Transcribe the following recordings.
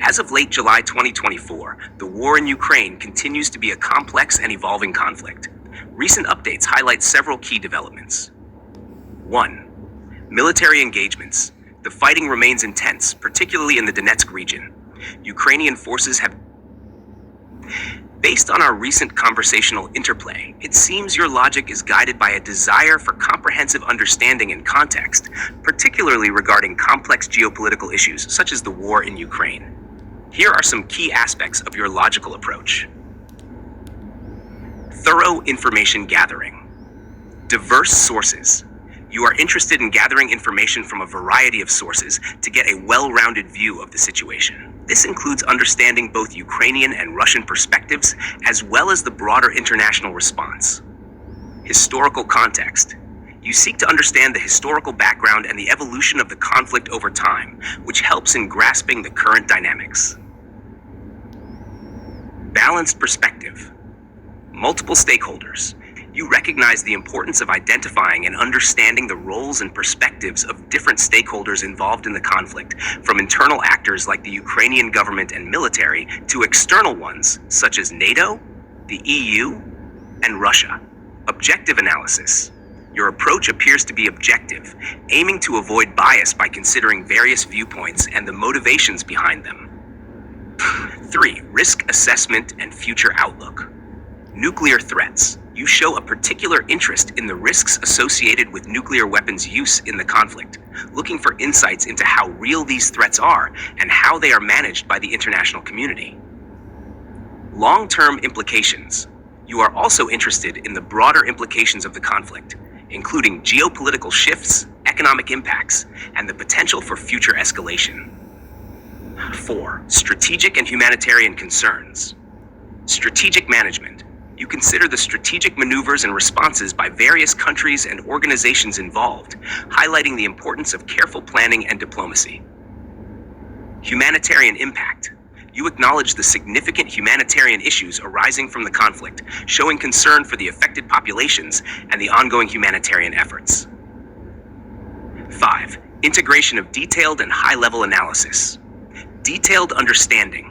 As of late July 2024, the war in Ukraine continues to be a complex and evolving conflict. Recent updates highlight several key developments. 1. Military engagements. The fighting remains intense, particularly in the Donetsk region. Ukrainian forces have... Based on our recent conversational interplay, it seems your logic is guided by a desire for comprehensive understanding and context, particularly regarding complex geopolitical issues such as the war in Ukraine. Here are some key aspects of your logical approach. Thorough information gathering. Diverse sources. You are interested in gathering information from a variety of sources to get a well-rounded view of the situation. This includes understanding both Ukrainian and Russian perspectives, as well as the broader international response. Historical context. You seek to understand the historical background and the evolution of the conflict over time, which helps in grasping the current dynamics. Balanced perspective. Multiple stakeholders. You recognize the importance of identifying and understanding the roles and perspectives of different stakeholders involved in the conflict, from internal actors like the Ukrainian government and military to external ones such as NATO, the EU, and Russia. Objective analysis. Your approach appears to be objective, aiming to avoid bias by considering various viewpoints and the motivations behind them. 3. Risk assessment and future outlook. Nuclear threats. You show a particular interest in the risks associated with nuclear weapons use in the conflict, looking for insights into how real these threats are and how they are managed by the international community. Long-term implications. You are also interested in the broader implications of the conflict, including geopolitical shifts, economic impacts, and the potential for future escalation. 4. Strategic and humanitarian concerns. Strategic management. You consider the strategic maneuvers and responses by various countries and organizations involved, highlighting the importance of careful planning and diplomacy. Humanitarian impact. You acknowledge the significant humanitarian issues arising from the conflict, showing concern for the affected populations and the ongoing humanitarian efforts. 5. Integration of detailed and high-level analysis. Detailed understanding.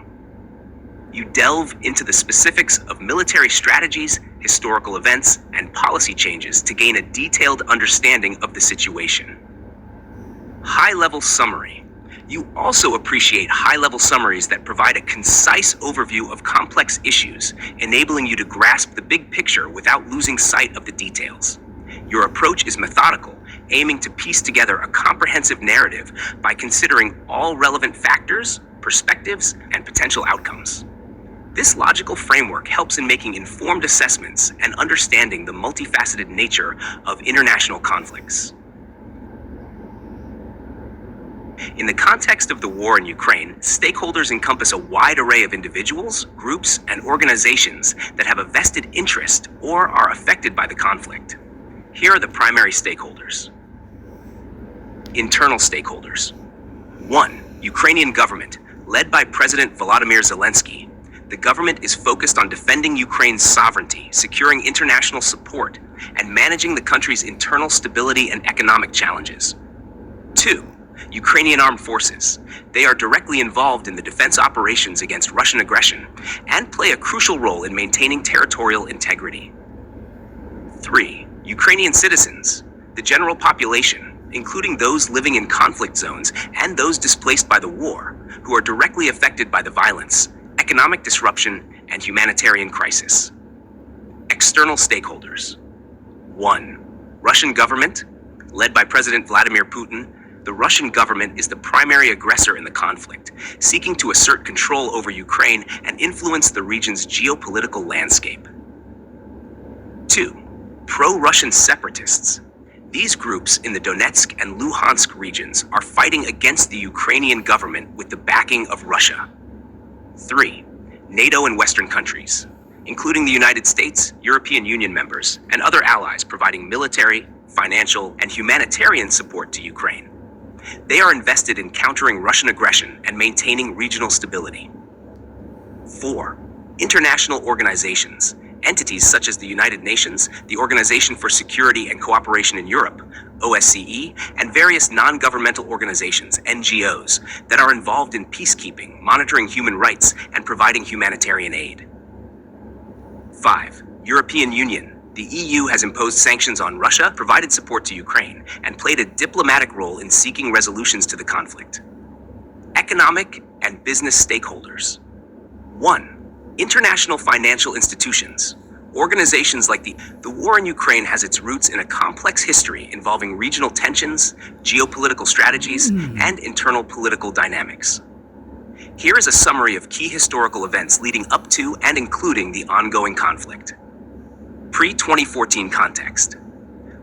You delve into the specifics of military strategies, historical events, and policy changes to gain a detailed understanding of the situation. High-level summary. You also appreciate high-level summaries that provide a concise overview of complex issues, enabling you to grasp the big picture without losing sight of the details. Your approach is methodical, aiming to piece together a comprehensive narrative by considering all relevant factors, perspectives, and potential outcomes. This logical framework helps in making informed assessments and understanding the multifaceted nature of international conflicts. In the context of the war in Ukraine, stakeholders encompass a wide array of individuals, groups, and organizations that have a vested interest or are affected by the conflict. Here are the primary stakeholders. Internal stakeholders. 1. Ukrainian government, led by President Volodymyr Zelensky. The government is focused on defending Ukraine's sovereignty, securing international support, and managing the country's internal stability and economic challenges. 2. Ukrainian armed forces. They are directly involved in the defense operations against Russian aggression and play a crucial role in maintaining territorial integrity. 3. Ukrainian citizens. The general population, including those living in conflict zones and those displaced by the war, who are directly affected by the violence, economic disruption, and humanitarian crisis. External stakeholders. 1. Russian government, led by President Vladimir Putin. The Russian government is the primary aggressor in the conflict, seeking to assert control over Ukraine and influence the region's geopolitical landscape. 2. Pro-Russian separatists. These groups in the Donetsk and Luhansk regions are fighting against the Ukrainian government with the backing of Russia. 3. NATO and Western countries, including the United States, European Union members, and other allies providing military, financial, and humanitarian support to Ukraine. They are invested in countering Russian aggression and maintaining regional stability. 4. International organizations, Entities such as the United Nations, the Organization for Security and Cooperation in Europe, OSCE, and various non-governmental organizations, NGOs, that are involved in peacekeeping, monitoring human rights, and providing humanitarian aid. 5. European Union. The EU has imposed sanctions on Russia, provided support to Ukraine, and played a diplomatic role in seeking resolutions to the conflict. Economic and business stakeholders. 1. International financial institutions. Organizations like the war in Ukraine has its roots in a complex history involving regional tensions, geopolitical strategies, and internal political dynamics. Here is a summary of key historical events leading up to and including the ongoing conflict. Pre-2014 context.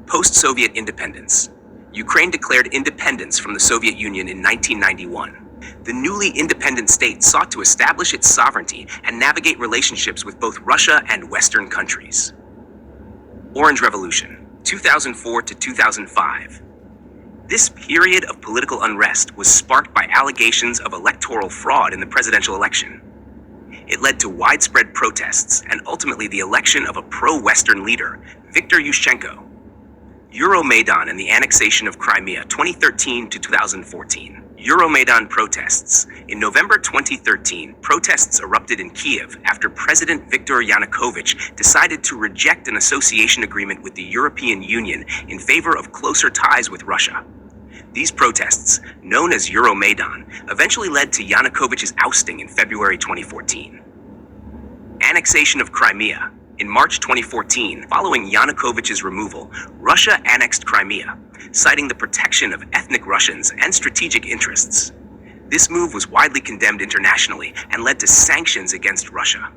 Post-Soviet independence. Ukraine declared independence from the Soviet Union in 1991. The newly independent state sought to establish its sovereignty and navigate relationships with both Russia and Western countries. Orange Revolution, 2004 to 2005. This period of political unrest was sparked by allegations of electoral fraud in the presidential election. It led to widespread protests and ultimately the election of a pro-Western leader, Viktor Yushchenko. Euromaidan and the annexation of Crimea, 2013 to 2014. Euromaidan protests. In November 2013, protests erupted in Kiev after President Viktor Yanukovych decided to reject an association agreement with the European Union in favor of closer ties with Russia. These protests, known as Euromaidan, eventually led to Yanukovych's ousting in February 2014. Annexation of Crimea. In March 2014, following Yanukovych's removal, Russia annexed Crimea, citing the protection of ethnic Russians and strategic interests. This move was widely condemned internationally and led to sanctions against Russia.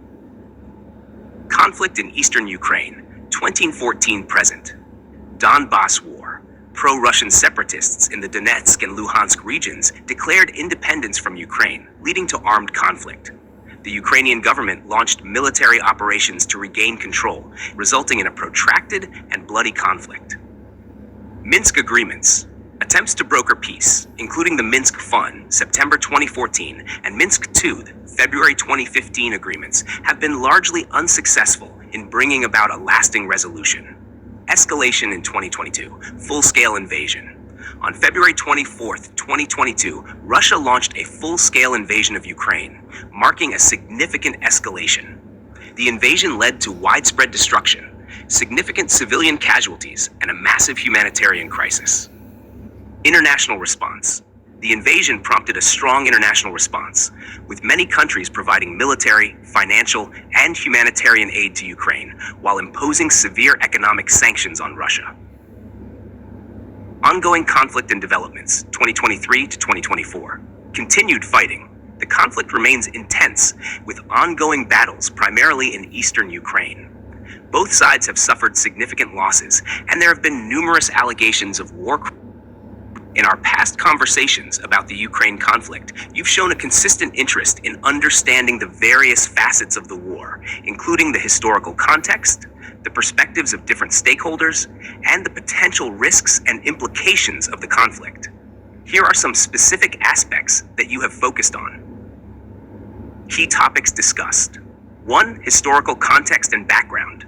Conflict in eastern Ukraine, 2014 present. Donbas War. Pro-Russian separatists in the Donetsk and Luhansk regions declared independence from Ukraine, leading to armed conflict. The Ukrainian government launched military operations to regain control, resulting in a protracted and bloody conflict. Minsk agreements. Attempts to broker peace, including the Minsk Fund, September 2014, and Minsk II, February 2015 agreements, have been largely unsuccessful in bringing about a lasting resolution. Escalation in 2022. Full-scale invasion. On February 24, 2022, Russia launched a full-scale invasion of Ukraine, marking a significant escalation. The invasion led to widespread destruction, significant civilian casualties, and a massive humanitarian crisis. International response. The invasion prompted a strong international response, with many countries providing military, financial, and humanitarian aid to Ukraine, while imposing severe economic sanctions on Russia. Ongoing conflict and developments, 2023 to 2024. Continued fighting. The conflict remains intense, with ongoing battles primarily in eastern Ukraine. Both sides have suffered significant losses, and there have been numerous allegations of war crimes. In our past conversations about the Ukraine conflict, you've shown a consistent interest in understanding the various facets of the war, including the historical context, the perspectives of different stakeholders, and the potential risks and implications of the conflict. Here are some specific aspects that you have focused on. Key topics discussed. 1. Historical context and background.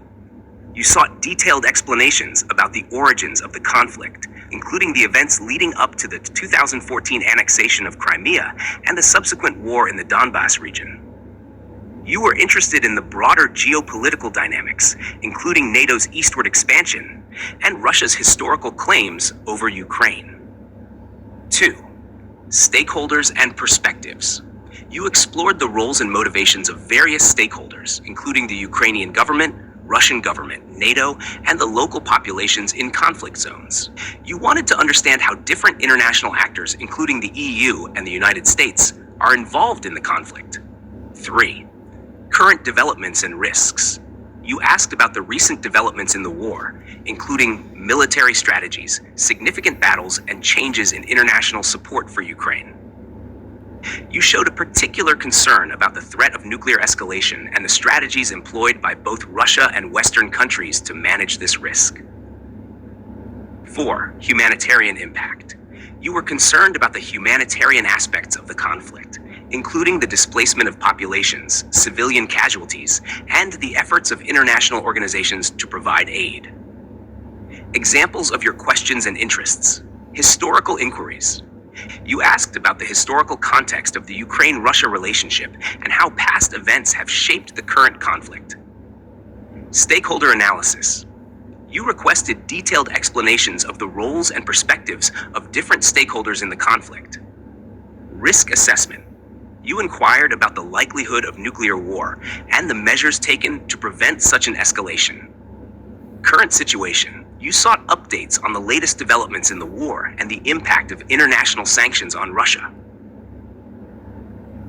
You sought detailed explanations about the origins of the conflict, including the events leading up to the 2014 annexation of Crimea and the subsequent war in the Donbas region. You were interested in the broader geopolitical dynamics, including NATO's eastward expansion and Russia's historical claims over Ukraine. 2. Stakeholders and perspectives. You explored the roles and motivations of various stakeholders, including the Ukrainian government, Russian government, NATO, and the local populations in conflict zones. You wanted to understand how different international actors, including the EU and the United States, are involved in the conflict. 3. Current developments and risks. You asked about the recent developments in the war, including military strategies, significant battles, and changes in international support for Ukraine. You showed a particular concern about the threat of nuclear escalation and the strategies employed by both Russia and Western countries to manage this risk. 4. Humanitarian impact. You were concerned about the humanitarian aspects of the conflict, including the displacement of populations, civilian casualties, and the efforts of international organizations to provide aid. Examples of your questions and interests. Historical inquiries. You asked about the historical context of the Ukraine-Russia relationship and how past events have shaped the current conflict. Stakeholder analysis. You requested detailed explanations of the roles and perspectives of different stakeholders in the conflict. Risk assessment. You inquired about the likelihood of nuclear war and the measures taken to prevent such an escalation. Current situation. You sought updates on the latest developments in the war and the impact of international sanctions on Russia.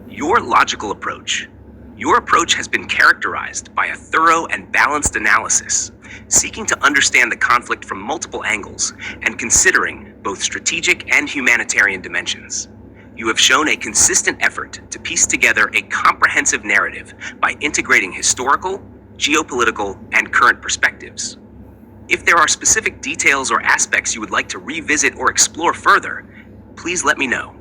Your logical approach. Your approach has been characterized by a thorough and balanced analysis, seeking to understand the conflict from multiple angles and considering both strategic and humanitarian dimensions. You have shown a consistent effort to piece together a comprehensive narrative by integrating historical, geopolitical, and current perspectives. If there are specific details or aspects you would like to revisit or explore further, please let me know.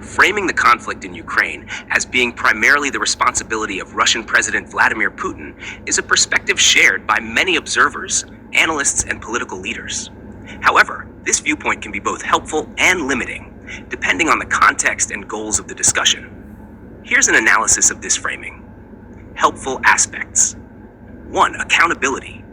Framing the conflict in Ukraine as being primarily the responsibility of Russian President Vladimir Putin is a perspective shared by many observers, analysts, and political leaders. However, this viewpoint can be both helpful and limiting, depending on the context and goals of the discussion. Here's an analysis of this framing. Helpful aspects. 1. Accountability.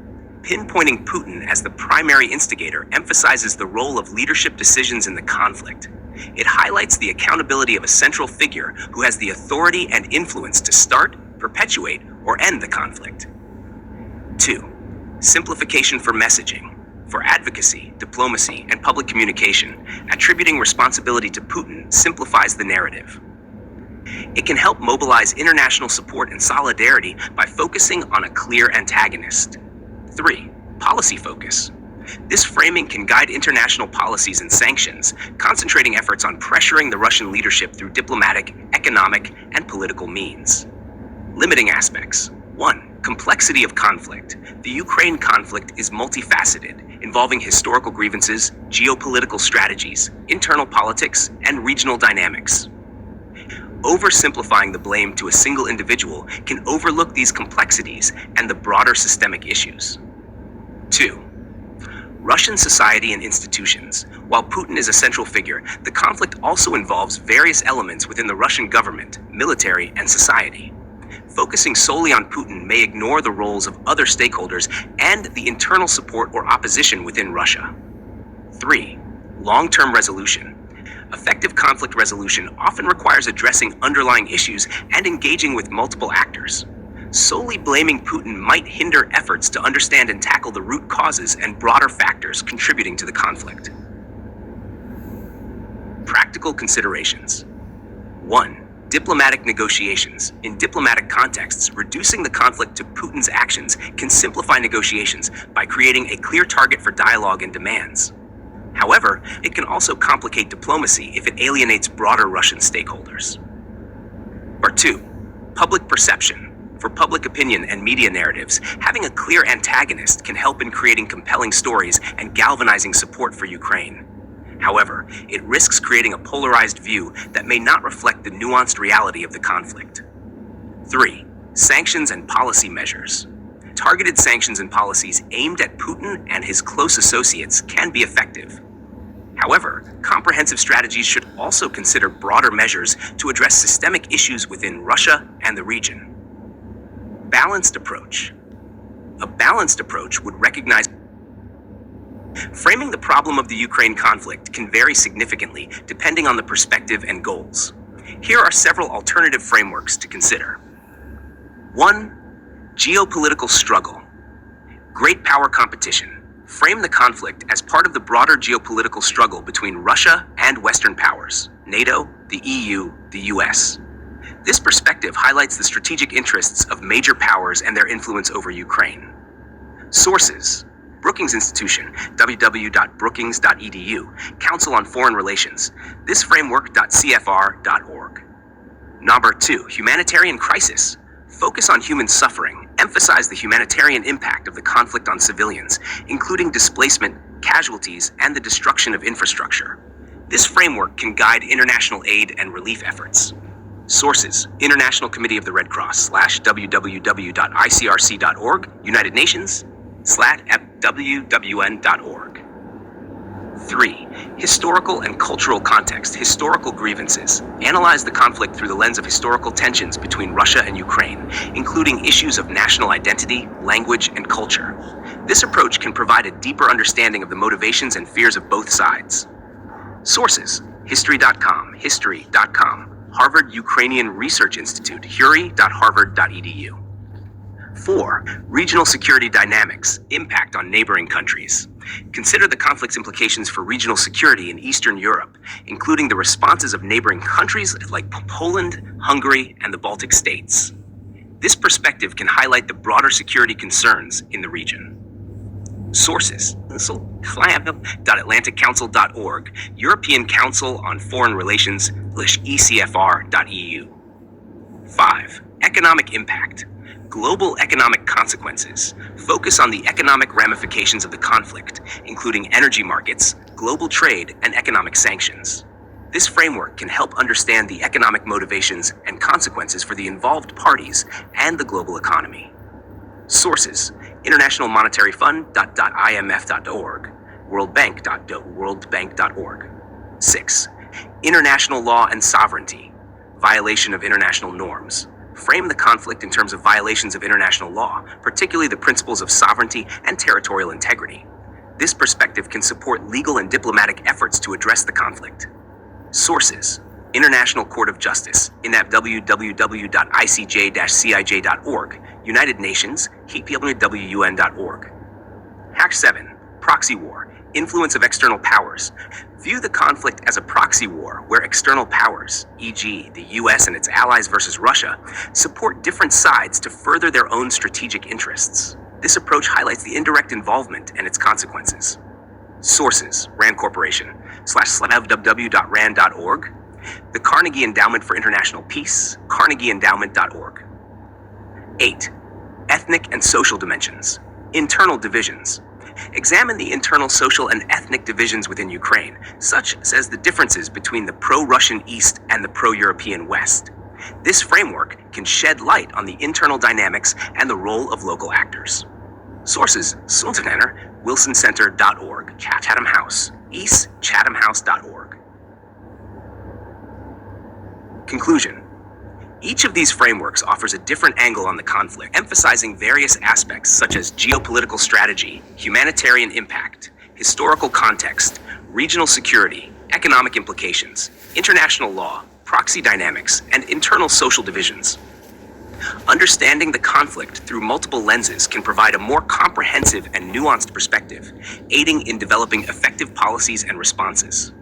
Pinpointing Putin as the primary instigator emphasizes the role of leadership decisions in the conflict. It highlights the accountability of a central figure who has the authority and influence to start, perpetuate, or end the conflict. 2. Simplification for messaging. For advocacy, diplomacy, and public communication, attributing responsibility to Putin simplifies the narrative. It can help mobilize international support and solidarity by focusing on a clear antagonist. 3. Policy focus. This framing can guide international policies and sanctions, concentrating efforts on pressuring the Russian leadership through diplomatic, economic, and political means. Limiting aspects. 1. Complexity of conflict. The Ukraine conflict is multifaceted, involving historical grievances, geopolitical strategies, internal politics, and regional dynamics. Oversimplifying the blame to a single individual can overlook these complexities and the broader systemic issues. 2. Russian society and institutions. While Putin is a central figure, the conflict also involves various elements within the Russian government, military, and society. Focusing solely on Putin may ignore the roles of other stakeholders and the internal support or opposition within Russia. 3. Long-term resolution. Effective conflict resolution often requires addressing underlying issues and engaging with multiple actors. Solely blaming Putin might hinder efforts to understand and tackle the root causes and broader factors contributing to the conflict. Practical considerations. 1. Diplomatic negotiations. In diplomatic contexts, reducing the conflict to Putin's actions can simplify negotiations by creating a clear target for dialogue and demands. However, it can also complicate diplomacy if it alienates broader Russian stakeholders. Part 2. Public perception. For public opinion and media narratives, having a clear antagonist can help in creating compelling stories and galvanizing support for Ukraine. However, it risks creating a polarized view that may not reflect the nuanced reality of the conflict. 3. Sanctions and policy measures. Targeted sanctions and policies aimed at Putin and his close associates can be effective. However, comprehensive strategies should also consider broader measures to address systemic issues within Russia and the region. Balanced approach. A balanced approach would recognize framing the problem of the Ukraine conflict can vary significantly depending on the perspective and goals. Here are several alternative frameworks to consider. 1. Geopolitical struggle. Great power competition. Frame the conflict as part of the broader geopolitical struggle between Russia and Western powers, NATO, the EU, the US. This perspective highlights the strategic interests of major powers and their influence over Ukraine. Sources. Brookings Institution, www.brookings.edu, Council on Foreign Relations, thisframework.cfr.org. Number 2. Humanitarian crisis. Focus on human suffering. Emphasize the humanitarian impact of the conflict on civilians, including displacement, casualties, and the destruction of infrastructure. This framework can guide international aid and relief efforts. Sources: International Committee of the Red Cross /www.icrc.org, United Nations /WWN.org. 3. Historical and cultural context. Historical grievances. Analyze the conflict through the lens of historical tensions between Russia and Ukraine, including issues of national identity, language, and culture. This approach can provide a deeper understanding of the motivations and fears of both sides. Sources: History.com, History.com, Harvard Ukrainian Research Institute, huri.harvard.edu. 4. Regional security dynamics, impact on neighboring countries. Consider the conflict's implications for regional security in Eastern Europe, including the responses of neighboring countries like Poland, Hungary, and the Baltic states. This perspective can highlight the broader security concerns in the region. Sources: atlanticcouncil.org, European Council on Foreign Relations, ecfr.eu. 5. Economic impact. Global economic consequences. Focus on the economic ramifications of the conflict, including energy markets, global trade, and economic sanctions. This framework can help understand the economic motivations and consequences for the involved parties and the global economy. Sources: International Monetary Fund.imf.org, worldbank.org. 6. International law and sovereignty. Violation of international norms. Frame the conflict in terms of violations of international law, particularly the principles of sovereignty and territorial integrity. This perspective can support legal and diplomatic efforts to address the conflict. Sources: International Court of Justice, www.icj-cij.org, United Nations, hpwun.org. Hack 7. Proxy war. Influence of external powers. View the conflict as a proxy war where external powers, e.g., the US and its allies versus Russia, support different sides to further their own strategic interests. This approach highlights the indirect involvement and its consequences. Sources: Rand Corporation /www.rand.org, the Carnegie Endowment for International Peace, carnegieendowment.org. 8. Ethnic and social dimensions. Internal divisions. Examine the internal social and ethnic divisions within Ukraine, such as the differences between the pro-Russian East and the pro-European West. This framework can shed light on the internal dynamics and the role of local actors. Sources: Sultaner, wilsoncenter.org, Chatham House, eastchathamhouse.org. Conclusion: each of these frameworks offers a different angle on the conflict, emphasizing various aspects such as geopolitical strategy, humanitarian impact, historical context, regional security, economic implications, international law, proxy dynamics, and internal social divisions. Understanding the conflict through multiple lenses can provide a more comprehensive and nuanced perspective, aiding in developing effective policies and responses.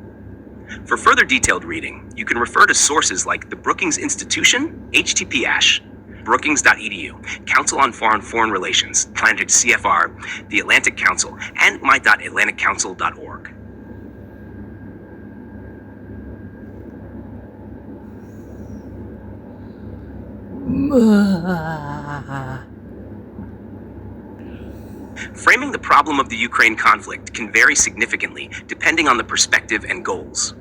For further detailed reading, you can refer to sources like the Brookings Institution, brookings.edu, Council on Foreign Relations, Atlantic CFR, the Atlantic Council, and my.atlanticcouncil.org. Framing the problem of the Ukraine conflict can vary significantly depending on the perspective and goals.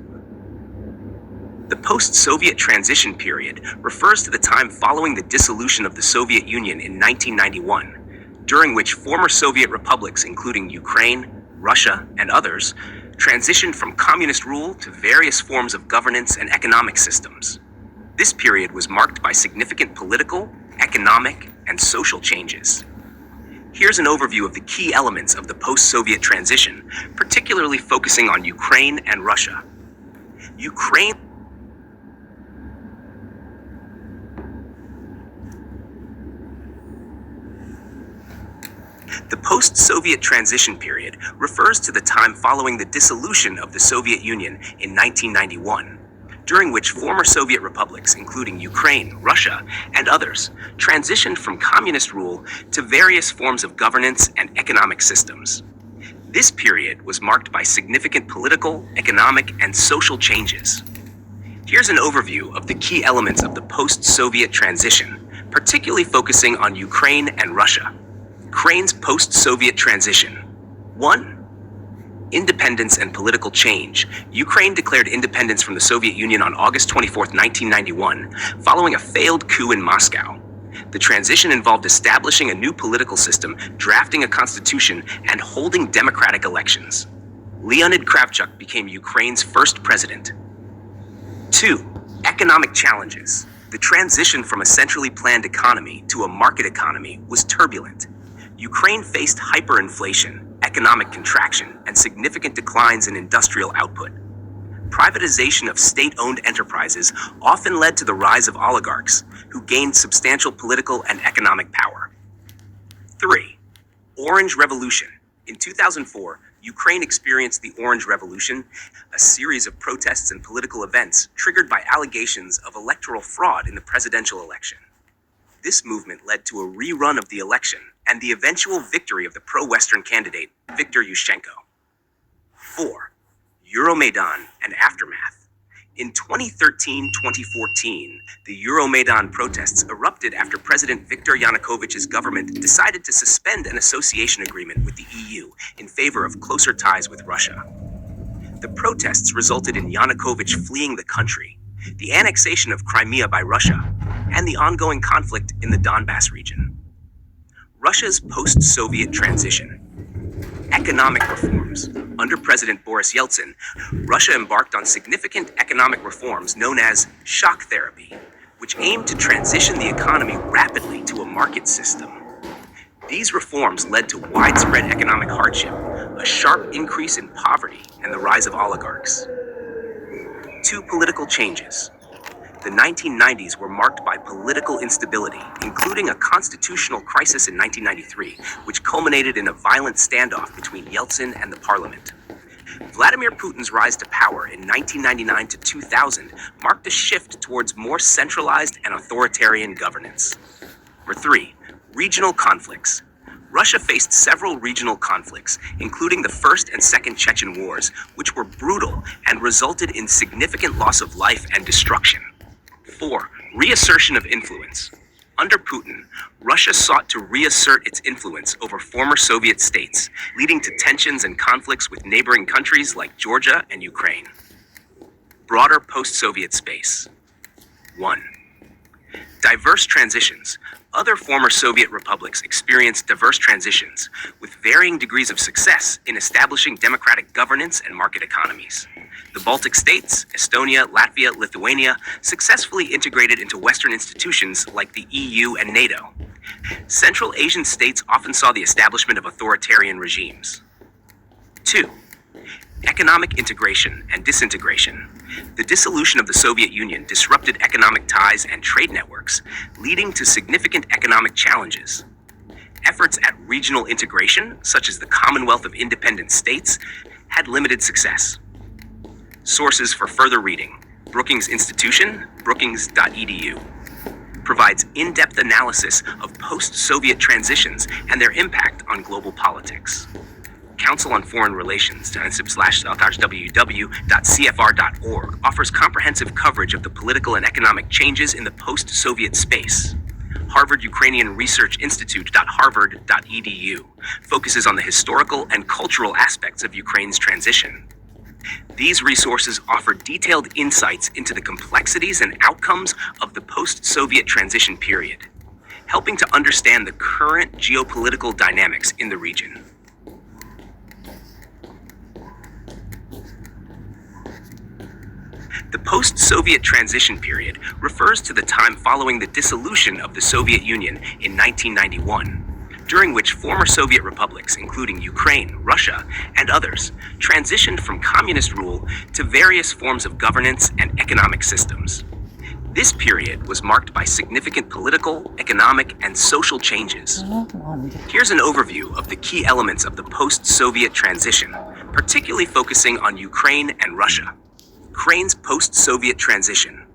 The post-Soviet transition period refers to the time following the dissolution of the Soviet Union in 1991, during which former Soviet republics, including Ukraine, Russia, and others, transitioned from communist rule to various forms of governance and economic systems. This period was marked by significant political, economic, and social changes. Here's an overview of the key elements of the post-Soviet transition, particularly focusing on Ukraine and Russia. Ukraine The post-Soviet transition period refers to the time following the dissolution of the Soviet Union in 1991, during which former Soviet republics, including Ukraine, Russia, and others, transitioned from communist rule to various forms of governance and economic systems. This period was marked by significant political, economic, and social changes. Here's an overview of the key elements of the post-Soviet transition, particularly focusing on Ukraine and Russia. Ukraine's post-Soviet transition. 1. Independence and political change. Ukraine declared independence from the Soviet Union on August 24, 1991, following a failed coup in Moscow. The transition involved establishing a new political system, drafting a constitution, and holding democratic elections. Leonid Kravchuk became Ukraine's first president. 2. Economic challenges. The transition from a centrally planned economy to a market economy was turbulent. Ukraine faced hyperinflation, economic contraction, and significant declines in industrial output. Privatization of state-owned enterprises often led to the rise of oligarchs, who gained substantial political and economic power. 3. Orange Revolution. In 2004, Ukraine experienced the Orange Revolution, a series of protests and political events triggered by allegations of electoral fraud in the presidential election. This movement led to a rerun of the election and the eventual victory of the pro-Western candidate, Viktor Yushchenko. 4. Euromaidan and aftermath. In 2013-2014, the Euromaidan protests erupted after President Viktor Yanukovych's government decided to suspend an association agreement with the EU in favor of closer ties with Russia. The protests resulted in Yanukovych fleeing the country, the annexation of Crimea by Russia, and the ongoing conflict in the Donbass region. Russia's post-Soviet transition. Economic reforms. Under President Boris Yeltsin, Russia embarked on significant economic reforms known as shock therapy, which aimed to transition the economy rapidly to a market system. These reforms led to widespread economic hardship, a sharp increase in poverty, and the rise of oligarchs. 2. Political changes. The 1990s were marked by political instability, including a constitutional crisis in 1993, which culminated in a violent standoff between Yeltsin and the parliament. Vladimir Putin's rise to power in 1999 to 2000 marked a shift towards more centralized and authoritarian governance. 3. Regional conflicts. Russia faced several regional conflicts, including the First and Second Chechen Wars, which were brutal and resulted in significant loss of life and destruction. 4. Reassertion of influence. Under Putin, Russia sought to reassert its influence over former Soviet states, leading to tensions and conflicts with neighboring countries like Georgia and Ukraine. Broader post-Soviet space. 1. Diverse transitions. Other former Soviet republics experienced diverse transitions, with varying degrees of success in establishing democratic governance and market economies. The Baltic states, Estonia, Latvia, Lithuania, successfully integrated into Western institutions like the EU and NATO. Central Asian states often saw the establishment of authoritarian regimes. 2. Economic integration and disintegration. The dissolution of the Soviet Union disrupted economic ties and trade networks, leading to significant economic challenges. Efforts at regional integration, such as the Commonwealth of Independent States, had limited success. Sources for further reading. Brookings Institution, brookings.edu. Provides in-depth analysis of post-Soviet transitions and their impact on global politics. Council on Foreign Relations, www.cfr.org, offers comprehensive coverage of the political and economic changes in the post-Soviet space. Harvard Ukrainian Research Institute.harvard.edu focuses on the historical and cultural aspects of Ukraine's transition. These resources offer detailed insights into the complexities and outcomes of the post-Soviet transition period, helping to understand the current geopolitical dynamics in the region. The post-Soviet transition period refers to the time following the dissolution of the Soviet Union in 1991, during which former Soviet republics, including Ukraine, Russia, and others, transitioned from communist rule to various forms of governance and economic systems. This period was marked by significant political, economic, and social changes. Here's an overview of the key elements of the post-Soviet transition, particularly focusing on Ukraine and Russia. Ukraine's post-Soviet transition.